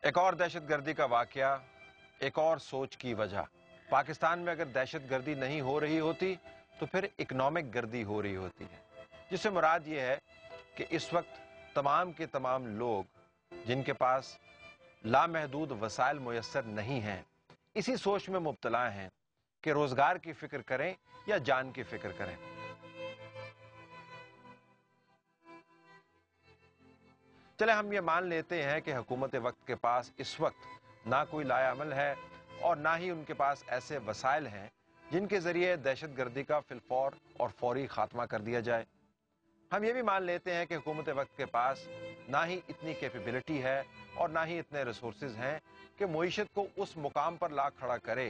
एक और दहशत गर्दी का वाकया, एक और सोच की वजह। पाकिस्तान में अगर दहशत गर्दी नहीं हो रही होती तो फिर इकोनॉमिक गर्दी हो रही होती है, जिससे मुराद ये है कि इस वक्त तमाम के तमाम लोग जिनके पास लामहदूद वसाइल मुयस्सर नहीं हैं, इसी सोच में मुब्तला हैं कि रोजगार की फिक्र करें या जान की फिक्र करें। चले हम ये मान लेते हैं कि हुकूमत वक्त के पास इस वक्त ना कोई लायामल है और ना ही उनके पास ऐसे वसाइल हैं जिनके जरिए दहशत गर्दी का फिलफौर और फौरी खात्मा कर दिया जाए। हम ये भी मान लेते हैं कि हुकूमत वक्त के पास ना ही इतनी कैपेबिलिटी है और ना ही इतने रिसोर्सेज हैं कि मईशत को उस मुकाम पर ला खड़ा करे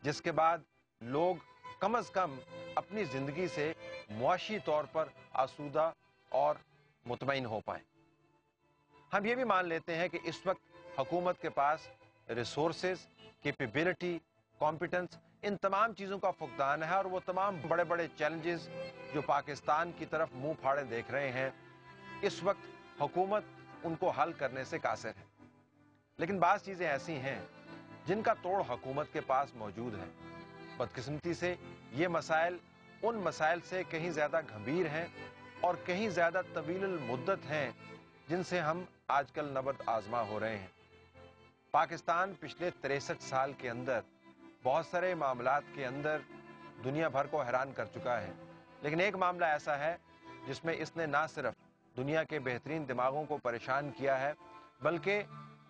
जिसके बाद लोग कम अज कम अपनी जिंदगी से मुआशी तौर पर आसूदा और मुतमईन हो पाए। हम ये भी मान लेते हैं कि इस वक्त हुकूमत के पास रिसोर्सेज, कैपेबिलिटी, कॉम्पिटेंस, इन तमाम चीज़ों का फुकदान है और वो तमाम बड़े बड़े चैलेंजेस जो पाकिस्तान की तरफ मुंह फाड़े देख रहे हैं, इस वक्त हुकूमत उनको हल करने से कासिर है। लेकिन बाज़ चीज़ें ऐसी हैं जिनका तोड़ हुकूमत के पास मौजूद है। बदकिस्मती से ये मसाइल उन मसाइल से कहीं ज़्यादा गंभीर हैं और कहीं ज़्यादा तवील मुद्दत हैं जिनसे हम आजकल नबर्द आजमा हो रहे हैं। पाकिस्तान पिछले 63 साल के अंदर बहुत सारे मामलात के अंदर दुनिया भर को हैरान कर चुका है, लेकिन एक मामला ऐसा है जिसमें इसने ना सिर्फ दुनिया के बेहतरीन दिमागों को परेशान किया है बल्कि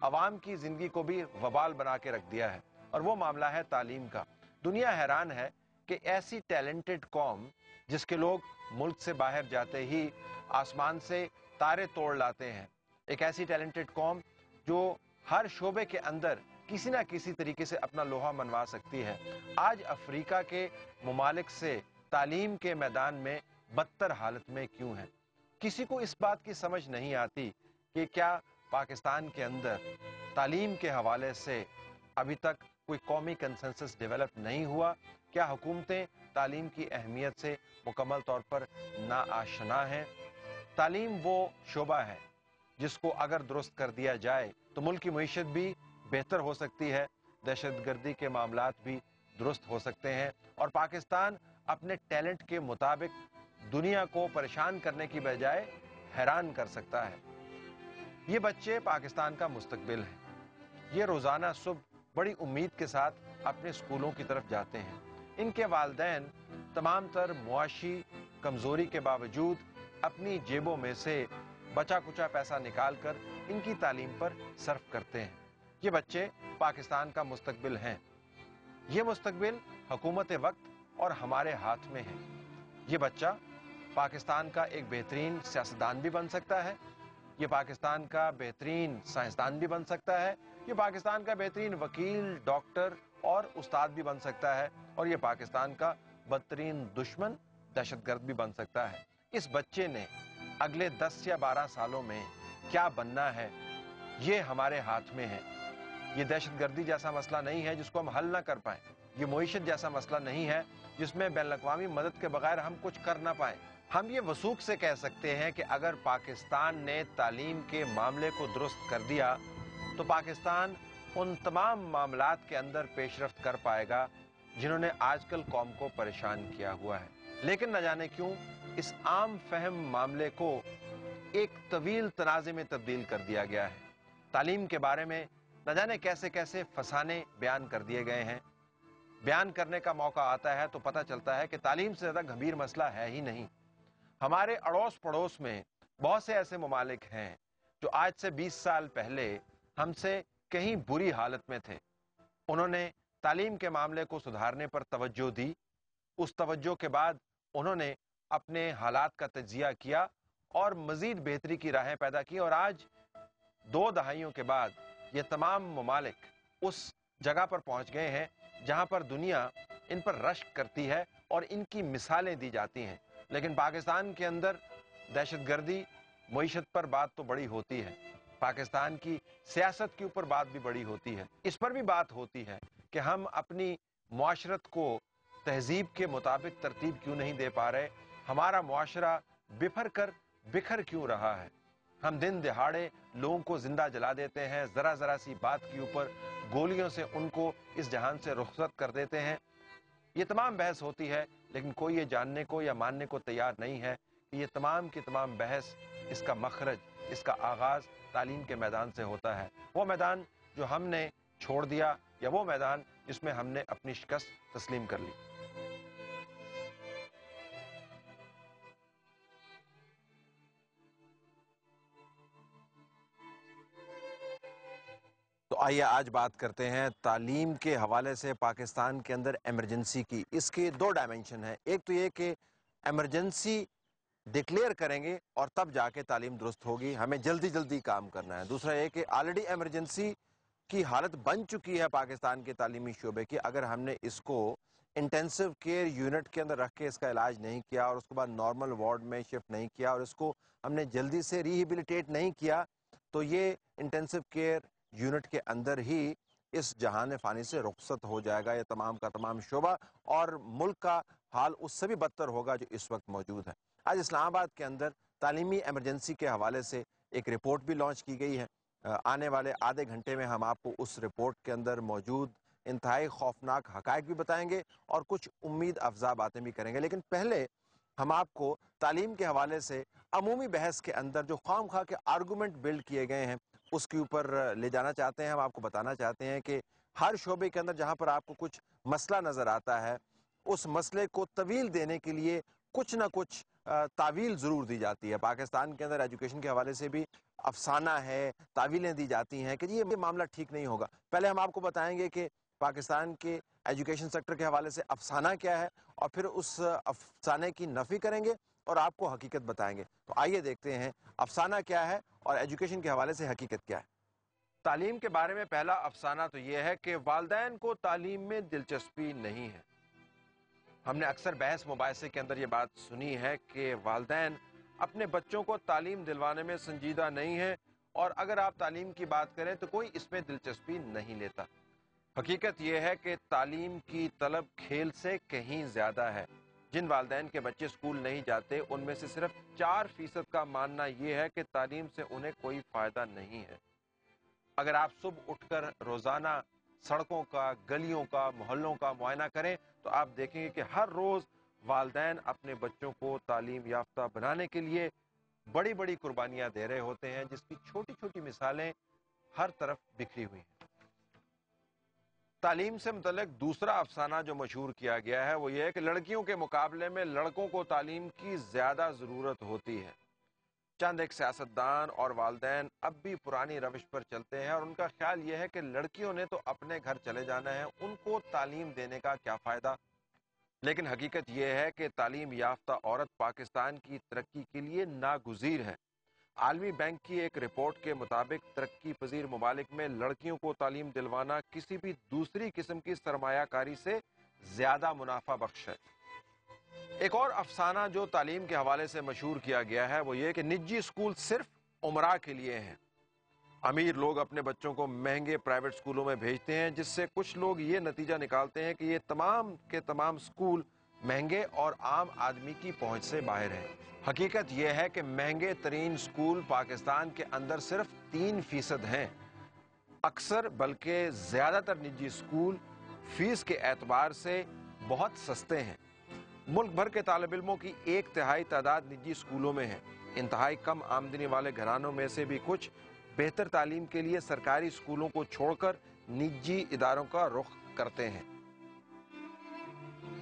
अवाम की जिंदगी को भी वबाल बना के रख दिया है, और वो मामला है तालीम का। दुनिया हैरान है कि ऐसी टैलेंटेड कौम जिसके लोग मुल्क से बाहर जाते ही आसमान से तारे तोड़ लाते हैं, एक ऐसी टैलेंटेड कौम जो हर शोबे के अंदर किसी ना किसी तरीके से अपना लोहा मनवा सकती है, आज अफ्रीका के मुमालिक से तालीम के मैदान में बदतर हालत में क्यों है। किसी को इस बात की समझ नहीं आती कि क्या पाकिस्तान के अंदर तालीम के हवाले से अभी तक कोई कौमी कंसेंसस डेवलप नहीं हुआ। क्या हुकूमतें तालीम की अहमियत से मुकम्मल तौर पर नाआशना हैं। तालीम वो शोबा है जिसको अगर दुरुस्त कर दिया जाए तो मुल्क की मईशत भी बेहतर हो सकती है, दहशत गर्दी के मामलात भी दुरुस्त हो सकते हैं और पाकिस्तान अपने टैलेंट के मुताबिक दुनिया को परेशान करने की बजाय हैरान कर सकता है। ये बच्चे पाकिस्तान का मुस्तकबिल हैं। ये रोज़ाना सुबह बड़ी उम्मीद के साथ अपने स्कूलों की तरफ जाते हैं। इनके वालिदैन तमाम तर मुआशी कमज़ोरी के बावजूद अपनी जेबों में से बचा कुचा पैसा निकाल कर इनकी तालीम पर सर्फ करते हैं। ये बच्चे पाकिस्तान का मुस्तकबिल हैं। ये मुस्तकबिल हुकूमत वक्त और हमारे हाथ में है। ये बच्चा पाकिस्तान का एक बेहतरीन सियासतदान भी बन सकता है, ये पाकिस्तान का बेहतरीन साइंसदान भी बन सकता है, ये पाकिस्तान का बेहतरीन वकील, डॉक्टर और उस्ताद भी बन सकता है, और ये पाकिस्तान का बदतरीन दुश्मन, दहशतगर्द भी बन सकता है। इस बच्चे ने अगले 10 या 12 सालों में क्या बनना है, ये हमारे हाथ में है। ये दहशतगर्दी जैसा मसला नहीं है जिसको हम हल ना कर पाएं। ये मुईशत जैसा मसला नहीं है जिसमें बैनुल-अक़वामी मदद के बगैर हम कुछ कर ना पाएं। हम ये वसूख से कह सकते हैं कि अगर पाकिस्तान ने तालीम के मामले को दुरुस्त कर दिया तो पाकिस्तान उन तमाम मामलात के अंदर पेशरफ्त कर पाएगा जिन्होंने आजकल कौम को परेशान किया हुआ है। लेकिन न जाने क्यों इस आम फहम मामले को एक तवील तनाज़े में तब्दील कर दिया गया है। तालीम के बारे में न जाने कैसे कैसे फसाने बयान कर दिए गए हैं। बयान करने का मौका आता है तो पता चलता है कि तालीम से ज़्यादा गंभीर मसला है ही नहीं। हमारे अड़ोस पड़ोस में बहुत से ऐसे ममालिक हैं जो आज से 20 साल पहले हमसे कहीं बुरी हालत में थे। उन्होंने तालीम के मामले को सुधारने पर तवज्जो दी। उस तवज्जो के बाद उन्होंने अपने हालात का तज्जिया किया और मजीद बेहतरी की राहें पैदा की, और आज 2 दहाइयों के बाद ये तमाम ममालिक उस जगह पर पहुंच गए हैं जहां पर दुनिया इन पर रश्क करती है और इनकी मिसालें दी जाती हैं। लेकिन पाकिस्तान के अंदर दहशतगर्दी, मईशत पर बात तो बड़ी होती है, पाकिस्तान की सियासत के ऊपर बात भी बड़ी होती है, इस पर भी बात होती है कि हम अपनी मुआशरत को तहजीब के मुताबिक तरतीब क्यों नहीं दे पा रहे, हमारा मुआशरा बिखर क्यों रहा है। हम दिन दिहाड़े लोगों को जिंदा जला देते हैं, जरा जरा सी बात के ऊपर गोलियों से उनको इस जहान से रुखसत कर देते हैं। ये तमाम बहस होती है, लेकिन कोई ये जानने को या मानने को तैयार नहीं है कि ये तमाम की तमाम बहस, इसका मखरज, इसका आगाज तालीम के मैदान से होता है। वो मैदान जो हमने छोड़ दिया, या वो मैदान जिसमें हमने अपनी शिकस्त तस्लीम कर ली। तो आइए आज बात करते हैं तालीम के हवाले से पाकिस्तान के अंदर एमरजेंसी की। इसके दो डायमेंशन हैं। एक तो ये कि एमरजेंसी डिक्लेयर करेंगे और तब जाके तालीम दुरुस्त होगी, हमें जल्दी जल्दी काम करना है। दूसरा ये कि ऑलरेडी एमरजेंसी की हालत बन चुकी है पाकिस्तान के तालीमी शोबे की। अगर हमने इसको इंटेंसिव केयर यूनिट के अंदर रख के इसका इलाज नहीं किया और उसके बाद नॉर्मल वार्ड में शिफ्ट नहीं किया और इसको हमने जल्दी से रिहेबिलिटेट नहीं किया, तो ये इंटेंसिव केयर यूनिट के अंदर ही इस जहान फ़ानी से रुखसत हो जाएगा ये तमाम का तमाम शोबा, और मुल्क का हाल उससे भी बदतर होगा जो इस वक्त मौजूद है। आज इस्लामाबाद के अंदर तालीमी एमरजेंसी के हवाले से एक रिपोर्ट भी लॉन्च की गई है। आने वाले आधे घंटे में हम आपको उस रिपोर्ट के अंदर मौजूद इंतहाई खौफनाक हकायक भी बताएंगे और कुछ उम्मीद अफजा बातें भी करेंगे। लेकिन पहले हम आपको तालीम के हवाले से अमूमी बहस के अंदर जो खामखा के आर्गूमेंट बिल्ड किए गए हैं उसके ऊपर ले जाना चाहते हैं। हम आपको बताना चाहते हैं कि हर शोबे के अंदर जहां पर आपको कुछ मसला नज़र आता है, उस मसले को तवील देने के लिए कुछ ना कुछ तावील ज़रूर दी जाती है। पाकिस्तान के अंदर एजुकेशन के हवाले से भी अफसाना है, तावीलें दी जाती हैं कि ये मामला ठीक नहीं होगा। पहले हम आपको बताएंगे कि पाकिस्तान के एजुकेशन सेक्टर के हवाले से अफसाना क्या है, और फिर उस अफसाने की नफ़ी करेंगे और आपको हकीकत बताएंगे। तो आइए देखते हैं अफसाना क्या है और एजुकेशन के हवाले से हकीकत क्या है। तालीम के बारे में पहला अफसाना तो यह है कि वालिदैन को तालीम में दिलचस्पी नहीं है। हमने अक्सर बहस मुबाहिसे के अंदर ये बात सुनी है कि वालिदैन अपने बच्चों को तालीम दिलवाने में संजीदा नहीं है, और अगर आप तालीम की बात करें तो कोई इसमें दिलचस्पी नहीं लेता। हकीकत यह है कि तालीम की तलब खेल से कहीं ज्यादा है। जिन वालिदैन के बच्चे स्कूल नहीं जाते उनमें से सिर्फ 4% का मानना यह है कि तालीम से उन्हें कोई फायदा नहीं है। अगर आप सुबह उठकर रोजाना सड़कों का, गलियों का, मोहल्लों का मुआयना करें तो आप देखेंगे कि हर रोज वालिदैन अपने बच्चों को तालीम याफ्ता बनाने के लिए बड़ी बड़ी कुर्बानियां दे रहे होते हैं, जिसकी छोटी छोटी मिसालें हर तरफ बिखरी हुई हैं। तालीम से मुतल्लिक दूसरा अफसाना जो मशहूर किया गया है वो ये है कि लड़कियों के मुकाबले में लड़कों को तालीम की ज्यादा जरूरत होती है। चंद एक सियासतदान और वालिदैन अब भी पुरानी रविश पर चलते हैं और उनका ख्याल यह है कि लड़कियों ने तो अपने घर चले जाना है, उनको तालीम देने का क्या फायदा। लेकिन हकीकत यह है कि तालीम याफ्ता औरत पाकिस्तान की तरक्की के लिए नागुज़ीर है। आलमी बैंक की एक रिपोर्ट के मुताबिक तरक्की पजीर ममालिक में लड़कियों को तालीम दिलवाना किसी भी दूसरी किस्म की सरमायाकारी से ज्यादा मुनाफा बख्श है। एक और अफसाना जो तालीम के हवाले से मशहूर किया गया है वो ये कि निजी स्कूल सिर्फ उमरा के लिए हैं। अमीर लोग अपने बच्चों को महंगे प्राइवेट स्कूलों में भेजते हैं, जिससे कुछ लोग ये नतीजा निकालते हैं कि ये तमाम के तमाम स्कूल महंगे और आम आदमी की पहुंच से बाहर हैं। हकीकत यह है कि महंगे तरीन स्कूल पाकिस्तान के अंदर सिर्फ 3% हैं। अक्सर बल्कि ज्यादातर निजी स्कूल फीस के एतबार से बहुत सस्ते हैं। मुल्क भर के तालिब इल्मों की 1/3 तादाद निजी स्कूलों में है। इंतहाई कम आमदनी वाले घरानों में से भी कुछ बेहतर तालीम के लिए सरकारी स्कूलों को छोड़कर निजी इदारों का रुख करते हैं।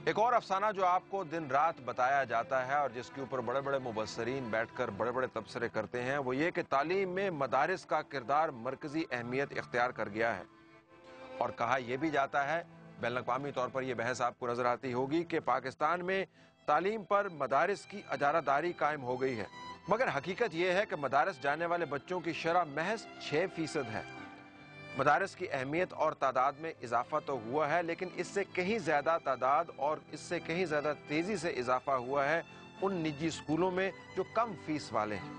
एक और अफसाना जो आपको दिन रात बताया जाता है और जिसके ऊपर बड़े बड़े मुबस्सरीन बैठकर बड़े बड़े तबसरे करते हैं वो ये कि तालीम में मदारिस का किरदार मरकजी अहमियत इख्तियार कर गया है। और कहा यह भी जाता है, बैनुल-अक़वामी तौर पर यह बहस आपको नजर आती होगी कि पाकिस्तान में तालीम पर मदारिस की अजारादारी कायम हो गई है, मगर हकीकत यह है कि मदारिस जाने वाले बच्चों की शरह महज 6% है। मदारिस की अहमियत और तादाद में इजाफा तो हुआ है, लेकिन इससे कहीं ज्यादा तादाद और इससे कहीं ज्यादा तेजी से इजाफा हुआ है उन निजी स्कूलों में जो कम फीस वाले हैं।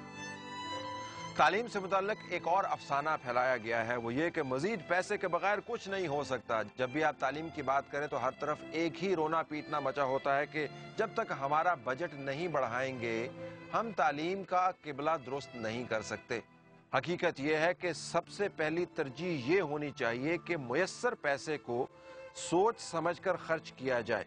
تعلیم سے متعلق ایک اور افسانہ پھیلایا گیا ہے، وہ یہ کہ مزید پیسے کے بغیر کچھ نہیں ہو سکتا۔ جب بھی آپ تعلیم کی بات کریں تو ہر طرف ایک ہی رونا پیٹنا مچا ہوتا ہے کہ جب تک ہمارا بجٹ نہیں بڑھائیں گے ہم تعلیم کا قبلہ درست نہیں کر سکتے۔ حقیقت یہ ہے کہ سب سے پہلی ترجیح یہ ہونی چاہیے کہ میسر پیسے کو سوچ سمجھ کر خرچ کیا جائے۔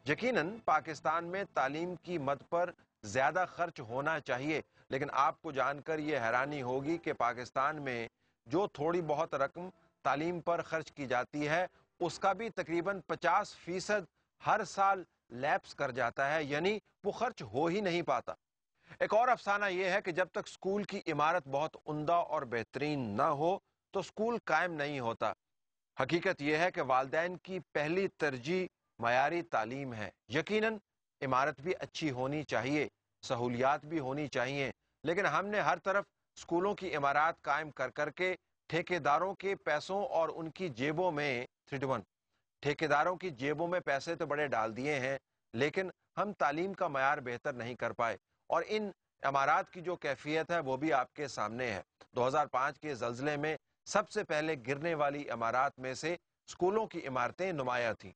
یقیناً پاکستان میں تعلیم کی مد پر زیادہ خرچ ہونا چاہیے، لیکن آپ کو جان کر یہ حیرانی ہوگی کہ پاکستان میں جو تھوڑی بہت رقم تعلیم پر خرچ کی جاتی ہے اس کا بھی تقریباً 50% ہر سال لیپس کر جاتا ہے، یعنی وہ خرچ ہو ہی نہیں پاتا۔ ایک اور افسانہ یہ ہے کہ جب تک اسکول کی عمارت بہت عمدہ اور بہترین نہ ہو تو اسکول قائم نہیں ہوتا۔ حقیقت یہ ہے کہ والدین کی پہلی ترجیح معیاری تعلیم ہے۔ یقیناً عمارت بھی اچھی ہونی چاہیے، سہولیات بھی ہونی چاہیے، لیکن ہم نے ہر طرف اسکولوں کی عمارات قائم کر کے ٹھیکیداروں کے پیسوں اور ان کی جیبوں میں ٹھیکیداروں کی جیبوں میں پیسے تو بڑے ڈال دیے ہیں، لیکن ہم تعلیم کا معیار بہتر نہیں کر پائے، اور ان عمارات کی جو کیفیت ہے وہ بھی آپ کے سامنے ہے۔ 2005 کے زلزلے میں سب سے پہلے گرنے والی عمارات میں سے اسکولوں کی عمارتیں نمایاں تھیں۔